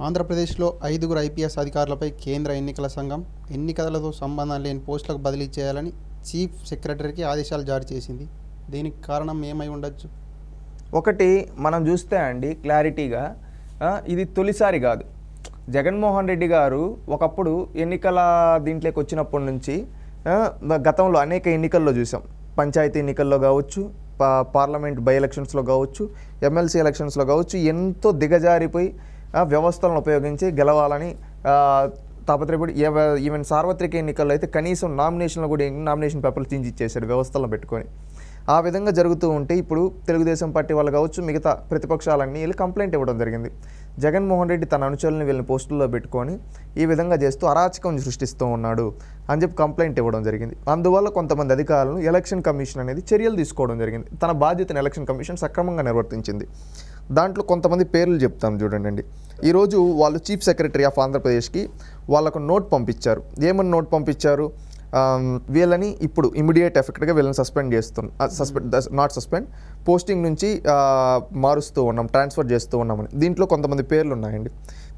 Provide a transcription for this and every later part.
ఆంధ్రప్రదేశ్లో 5గురు ఐపీఎస్ అధికారులపై కేంద్ర ఎన్నికల సంఘం ఎన్నికలతో సంబంధం లేని పోస్టులకు బదిలీ చేయాలని చీఫ్ సెక్రటరీకి ఆదేశాలు జారీ చేసింది. దీనికి కారణం ఏమై ఉండొచ్చు? ఒకటి మనం చూస్తే అండి క్లారిటీగా ఇది తొలిసారి కాదు. జగన్మోహన్ రెడ్డి గారు ఒకప్పుడు ఎన్నికల దీంట్లోకి వచ్చినప్పటి నుంచి గతంలో అనేక ఎన్నికల్లో చూసాం. పంచాయతీ ఎన్నికల్లో కావచ్చు, పార్లమెంట్ బై ఎలక్షన్స్లో కావచ్చు, ఎమ్మెల్సీ ఎలక్షన్స్లో కావచ్చు, ఎంతో దిగజారిపోయి వ్యవస్థలను ఉపయోగించి గెలవాలని తాపత్రయపడి ఈవెన్ సార్వత్రిక ఎన్నికల్లో అయితే కనీసం నామినేషన్లో కూడా నామినేషన్ పేపర్లు చించి ఇచ్చేసాడు వ్యవస్థలను పెట్టుకొని. ఆ విధంగా జరుగుతూ ఉంటే ఇప్పుడు తెలుగుదేశం పార్టీ వాళ్ళు కావచ్చు, మిగతా ప్రతిపక్షాలన్నీ వీళ్ళు కంప్లైంట్ ఇవ్వడం జరిగింది. జగన్మోహన్ రెడ్డి తన అనుచరులను వీళ్ళని పోస్టుల్లో పెట్టుకొని ఈ విధంగా చేస్తూ అరాచకం సృష్టిస్తూ ఉన్నాడు అని చెప్పి కంప్లైంట్ ఇవ్వడం జరిగింది. అందువల్ల కొంతమంది అధికారులను ఎలక్షన్ కమిషన్ అనేది చర్యలు తీసుకోవడం జరిగింది. తన బాధ్యతను ఎలక్షన్ కమిషన్ సక్రమంగా నిర్వర్తించింది. దాంట్లో కొంతమంది పేర్లు చెప్తాం చూడండి. ఈరోజు వాళ్ళు చీఫ్ సెక్రటరీ ఆఫ్ ఆంధ్రప్రదేశ్కి వాళ్ళకు నోట్ పంపించారు. ఏమని నోట్ పంపించారు? వీళ్ళని ఇప్పుడు ఇమీడియట్ ఎఫెక్ట్గా వీళ్ళని పోస్టింగ్ నుంచి మారుస్తూ ఉన్నాం, ట్రాన్స్ఫర్ చేస్తూ ఉన్నామని. దీంట్లో కొంతమంది పేర్లు ఉన్నాయండి.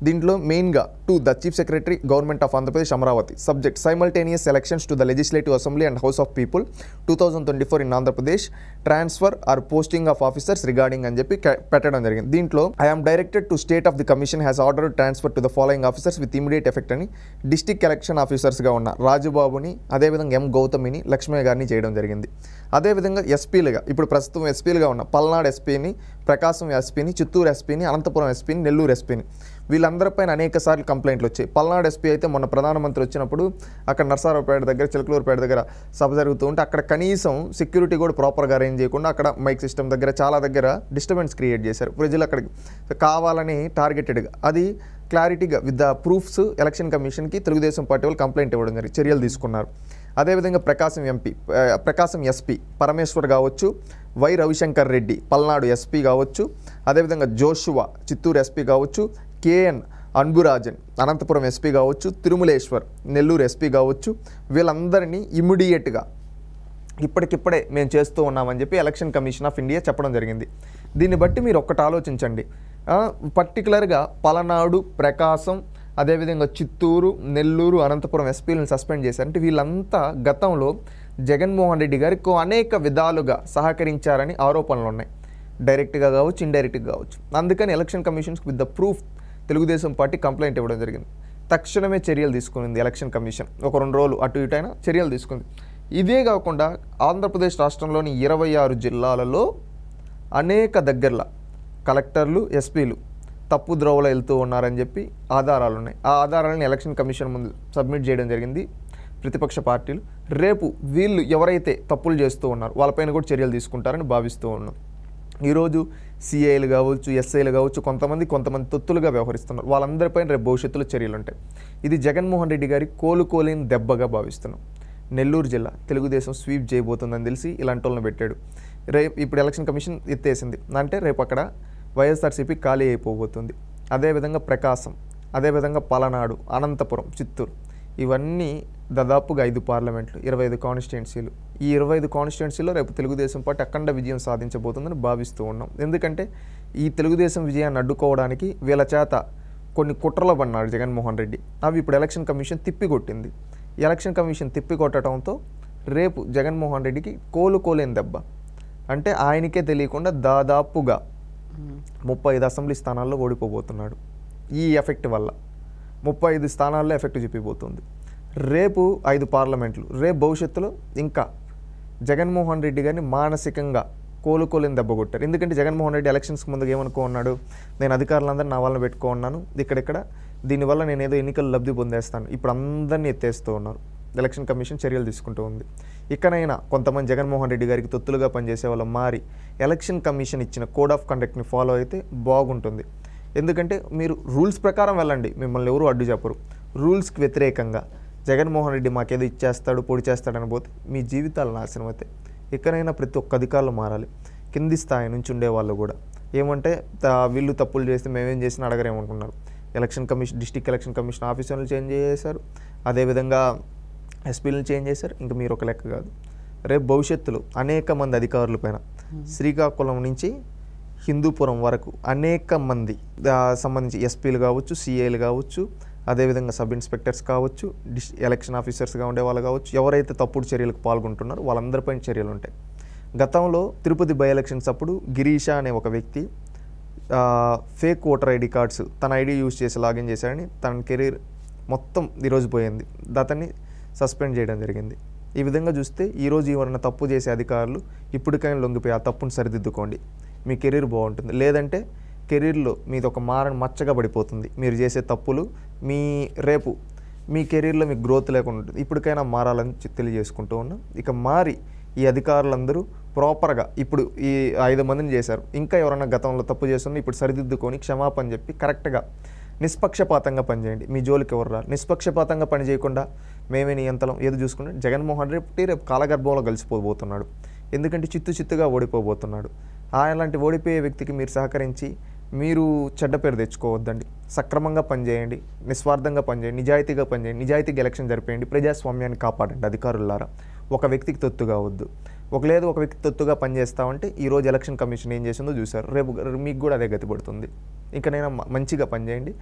దీంట్లో మెయిన్గా to the chief secretary government of Andhra Pradesh Amaravati, subject simultaneous elections to the legislative assembly and house of people 2024 in Andhra Pradesh, transfer are posting of officers regarding అని చెప్పి పెట్టడం జరిగింది. దీంట్లో I'm directed to state of the commission has order transfer to the following officers with immediate effect అని district election ఆఫీసర్స్గా ఉన్న రాజుబాబుని, అదేవిధంగా ఎం గౌతమిని, లక్ష్మయ్య గారిని చేయడం జరిగింది. అదేవిధంగా ఎస్పీలుగా ఇప్పుడు ప్రస్తుతం ఎస్పీలుగా ఉన్న పల్నాడు ఎస్పీని, ప్రకాశం ఎస్పీని, చిత్తూరు ఎస్పీని, అనంతపురం ఎస్పీని, నెల్లూరు ఎస్పీని, వీళ్ళందరిపైన అనేక సార్లు కంప్లైంట్లు వచ్చాయి. పల్నాడు ఎస్పీ అయితే మొన్న ప్రధానమంత్రి వచ్చినప్పుడు అక్కడ నర్సారావుపేట దగ్గర, చిలకలూరుపేట దగ్గర సభ జరుగుతూ ఉంటే అక్కడ కనీసం సెక్యూరిటీ కూడా ప్రాపర్గా అరేంజ్ చేయకుండా అక్కడ మైక్ సిస్టమ్ దగ్గర చాలా దగ్గర డిస్టర్బెన్స్ క్రియేట్ చేశారు. ప్రజలు అక్కడికి కావాలని టార్గెటెడ్గా అది క్లారిటీగా విత్ ద ప్రూఫ్స్ ఎలక్షన్ కమిషన్కి తెలుగుదేశం పార్టీ వాళ్ళు కంప్లైంట్ ఇవ్వడం జరిగింది, చర్యలు తీసుకున్నారు. అదేవిధంగా ప్రకాశం ఎస్పీ పరమేశ్వర్ కావచ్చు, వై రవిశంకర్ రెడ్డి పల్నాడు ఎస్పీ కావచ్చు, అదేవిధంగా జోషువా చిత్తూరు ఎస్పీ కావచ్చు, కేఎన్ అన్బురాజన్ అనంతపురం ఎస్పీ కావచ్చు, తిరుమలేశ్వర్ నెల్లూరు ఎస్పీ కావచ్చు, వీళ్ళందరినీ ఇమ్మీడియట్గా ఇప్పటికిప్పుడే మేము చేస్తూ ఉన్నామని చెప్పి ఎలక్షన్ కమిషన్ ఆఫ్ ఇండియా చెప్పడం జరిగింది. దీన్ని బట్టి మీరు ఒక్కటి ఆలోచించండి. పర్టికులర్గా పలనాడు, ప్రకాశం, అదేవిధంగా చిత్తూరు, నెల్లూరు, అనంతపురం ఎస్పీలను సస్పెండ్ చేశారంటే వీళ్ళంతా గతంలో జగన్మోహన్ రెడ్డి గారికి అనేక విధాలుగా సహకరించారని ఆరోపణలు ఉన్నాయి, డైరెక్ట్గా కావచ్చు, ఇండైరెక్ట్గా కావచ్చు. అందుకని ఎలక్షన్ కమిషన్స్కి with the proof Telugu Desam party complaint ఇవ్వడం జరిగింది. తక్షణమే చర్యలు తీసుకుంది ఎలక్షన్ కమిషన్. ఒక 2 రోజులు అటు ఇటు అయినా చర్యలు తీసుకుంది. ఇదే కాకుండా ఆంధ్రప్రదేశ్ రాష్ట్రంలోని 26 జిల్లాలలో అనేక దగ్గరలో కలెక్టర్లు, ఎస్పీలు తప్పు ద్రోవలో వెళ్తూ ఉన్నారని చెప్పి ఆధారాలు ఉన్నాయి. ఆ ఆధారాలను ఎలక్షన్ కమిషన్ ముందు సబ్మిట్ చేయడం జరిగింది ప్రతిపక్ష పార్టీలు. రేపు వీళ్ళు ఎవరైతే తప్పులు చేస్తూ ఉన్నారో వాళ్ళపైన కూడా చర్యలు తీసుకుంటారని భావిస్తూ ఉన్నాం. ఈరోజు సిఐలు కావచ్చు, ఎస్ఐలు కావచ్చు, కొంతమంది తొత్తులుగా వ్యవహరిస్తున్నారు. వాళ్ళందరిపైన రేపు భవిష్యత్తులో చర్యలు ఉంటాయి. ఇది జగన్మోహన్ రెడ్డి గారి కోలుకోలేని దెబ్బగా భావిస్తున్నాం. నెల్లూరు జిల్లా తెలుగుదేశం స్వీప్ చేయబోతుందని తెలిసి ఇలాంటి వాళ్ళని పెట్టాడు. ఇప్పుడు ఎలక్షన్ కమిషన్ ఎత్తేసింది అంటే రేపు అక్కడ వైఎస్ఆర్సీపీ ఖాళీ అయిపోబోతుంది. అదేవిధంగా ప్రకాశం, అదేవిధంగా పలనాడు, అనంతపురం, చిత్తూరు, ఇవన్నీ దాదాపుగా 5 పార్లమెంట్లు, 25 కాన్స్టిట్యున్సీలు. ఈ 25 కాన్స్టిట్యున్సీలో రేపు తెలుగుదేశం పార్టీ అఖండ విజయం సాధించబోతుందని భావిస్తూ ఉన్నాం. ఎందుకంటే ఈ తెలుగుదేశం విజయాన్ని అడ్డుకోవడానికి వీళ్ళ చేత కొన్ని కుట్రలు పడినాడు జగన్మోహన్ రెడ్డి. అవి ఇప్పుడు ఎలక్షన్ కమిషన్ తిప్పికొట్టింది. ఎలక్షన్ కమిషన్ తిప్పికొట్టడంతో రేపు జగన్మోహన్ రెడ్డికి కోలుకోలేని దెబ్బ. అంటే ఆయనకే తెలియకుండా దాదాపుగా 35 అసెంబ్లీ స్థానాల్లో ఓడిపోబోతున్నాడు. ఈ ఎఫెక్ట్ వల్ల 35 స్థానాల్లో ఎఫెక్ట్ చూపిపోతుంది. రేపు 5 పార్లమెంట్లు. రేపు భవిష్యత్తులో ఇంకా జగన్మోహన్ రెడ్డి గారిని మానసికంగా కోలుకోలేని దెబ్బ కొట్టారు. ఎందుకంటే జగన్మోహన్ రెడ్డి ఎలక్షన్స్కి ముందుగా ఏమనుకున్నాడు, నేను అధికారులందరూ నా వాళ్ళని పెట్టుకున్నాను, ఇక్కడెక్కడ దీనివల్ల నేను ఏదో ఎన్నికలు లబ్ధి పొందేస్తాను. ఇప్పుడు అందరినీ ఎత్తేస్తూ ఉన్నారు. ఎలక్షన్ కమిషన్ చర్యలు తీసుకుంటూ ఉంది. ఇకనైనా కొంతమంది జగన్మోహన్ రెడ్డి గారికి తొత్తులుగా పనిచేసే వాళ్ళు మారి ఎలక్షన్ కమిషన్ ఇచ్చిన కోడ్ ఆఫ్ కండక్ట్ని ఫాలో అయితే బాగుంటుంది. ఎందుకంటే మీరు రూల్స్ ప్రకారం వెళ్ళండి, మిమ్మల్ని ఎవరు అడ్డు చెప్పరు. రూల్స్కి వ్యతిరేకంగా జగన్మోహన్ రెడ్డి మాకేదో ఇచ్చేస్తాడు, పొడి చేస్తాడని పోతే మీ జీవితాలు నాశనం అవుతాయి. ఇకనైనా ప్రతి ఒక్క అధికారులు మారాలి. కింది స్థాయి నుంచి ఉండేవాళ్ళు కూడా ఏమంటే వీళ్ళు తప్పులు చేస్తే మేమేం చేసినా అడగరేమనుకున్నారు. Election commission, district election commission ఆఫీసర్లు చేంజ్ చేశారు, అదేవిధంగా ఎస్పీలను చేంజ్ చేశారు. ఇంకా మీరు ఒక లెక్క కాదు. రేపు భవిష్యత్తులో అనేక మంది అధికారుల పైన శ్రీకాకుళం నుంచి హిందూపురం వరకు అనేక మంది సంబంధించి ఎస్పీలు కావచ్చు, సిఐలు కావచ్చు, అదేవిధంగా సబ్ ఇన్స్పెక్టర్స్ కావచ్చు, ఎలక్షన్ ఆఫీసర్స్గా ఉండే వాళ్ళు కావచ్చు, ఎవరైతే తప్పుడు చర్యలకు పాల్గొంటున్నారో వాళ్ళందరిపైన చర్యలు ఉంటాయి. గతంలో తిరుపతి బై ఎలక్షన్స్ అప్పుడు గిరీష అనే ఒక వ్యక్తి ఫేక్ ఓటర్ ఐడి కార్డ్స్ తన ఐడి యూజ్ చేసి లాగిన్ చేశాడని తన కెరీర్ మొత్తం ఈరోజు పోయింది. అతన్ని సస్పెండ్ చేయడం జరిగింది. ఈ విధంగా చూస్తే ఈరోజు ఎవరైనా తప్పు చేసే అధికారులు ఇప్పటికైనా లొంగిపోయి ఆ తప్పును సరిదిద్దుకోండి, మీ కెరీర్ బాగుంటుంది. లేదంటే కెరీర్లో మీది ఒక మచ్చగా పడిపోతుంది. మీరు చేసే తప్పులు రేపు మీ కెరీర్లో మీకు గ్రోత్ లేకుండా ఉంటుంది. ఇప్పటికైనా మారాలని తెలియజేసుకుంటూ ఉన్నాం. ఇక మారి ఈ అధికారులందరూ ప్రాపర్గా ఇప్పుడు ఈ 5 మందిని చేశారు, ఇంకా ఎవరైనా గతంలో తప్పు చేస్తున్నా ఇప్పుడు సరిదిద్దుకొని క్షమాపణ చెప్పి కరెక్ట్గా నిష్పక్షపాతంగా పనిచేయండి. మీ జోలికి ఎవరు రారు. నిష్పక్షపాతంగా పని చేయకుండా మేమే నియంత్రణం ఏదో చూసుకుంటే జగన్మోహన్ రేపు కాలగర్భంలో కలిసిపోబోతున్నాడు. ఎందుకంటే చిత్తుగా ఓడిపోబోతున్నాడు. అలాంటి ఓడిపోయే వ్యక్తికి మీరు సహకరించి మీరు చెడ్డ పేరు తెచ్చుకోవద్దండి. సక్రమంగా పనిచేయండి, నిస్వార్థంగా పనిచేయండి, నిజాయితీగా పనిచేయండి, నిజాయితీగా ఎలక్షన్ జరిపేయండి, ప్రజాస్వామ్యాన్ని కాపాడండి. అధికారులారా ఒక వ్యక్తికి తొత్తుగా వద్దు. ఒక వ్యక్తి తొత్తుగా పనిచేస్తామంటే ఈరోజు ఎలక్షన్ కమిషన్ ఏం చేసిందో చూశారు, రేపు మీకు కూడా అదే గతి పడుతుంది. ఇంకనైనా మంచిగా పనిచేయండి.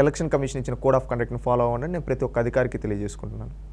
ఎలక్షన్ కమిషన్ ఇచ్చిన కోడ్ ఆఫ్ కండక్ట్ని ఫాలో అవ్వండి. నేను ప్రతి ఒక్క అధికారికి తెలియజేసుకుంటున్నాను.